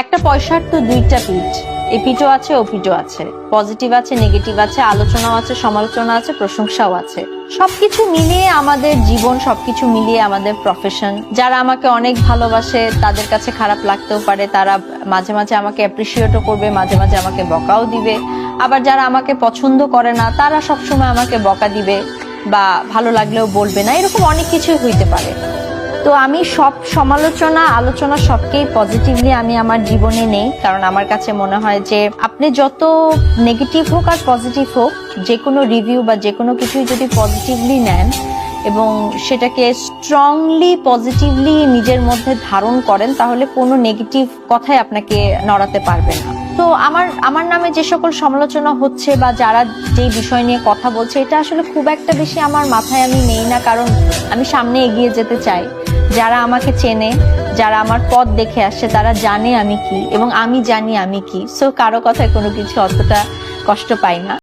একটা পয়সার তো দুইটা পিঠ, এই পিঠও আছে ও পিঠও আছে, পজিটিভ আছে নেগেটিভ আছে, আলোচনাও আছে সমালোচনা আছে প্রশংসাও আছে। সবকিছু মিলিয়ে আমাদের জীবন, সবকিছু মিলিয়ে আমাদের প্রফেশন। যারা আমাকে অনেক ভালোবাসে তাদের কাছে খারাপ লাগতেও পারে, তারা মাঝে মাঝে আমাকে অ্যাপ্রিসিয়েটও করবে, মাঝে মাঝে আমাকে বকাও দিবে। আবার যারা আমাকে পছন্দ করে না তারা সবসময় আমাকে বকা দিবে বা ভালো লাগলেও বলবে না, এরকম অনেক কিছুই হইতে পারে। তো আমি সব সমালোচনা আলোচনা সবকেই পজিটিভলি আমি আমার জীবনে নেই, কারণ আমার কাছে মনে হয় যে আপনি যত নেগেটিভ হোক আর পজিটিভ হোক, যে কোনো রিভিউ বা যে কোনো কিছুই যদি পজিটিভলি নেন এবং সেটাকে স্ট্রংলি পজিটিভলি নিজের মধ্যে ধারণ করেন, তাহলে কোনো নেগেটিভ কথাই আপনাকে নড়াতে পারবে না। তো আমার নামে যে সকল সমালোচনা হচ্ছে বা যারা যে বিষয় নিয়ে কথা বলছে, এটা আসলে খুব একটা বেশি আমার মাথায় আমি নেই না, কারণ আমি সামনে এগিয়ে যেতে চাই। যারা আমাকে চেনে, যারা আমার পথ দেখে আসছে, তারা জানে আমি কি এবং আমি জানি আমি কি। সো কারো কথায় কোনো কিছু অতটা কষ্ট পাই না।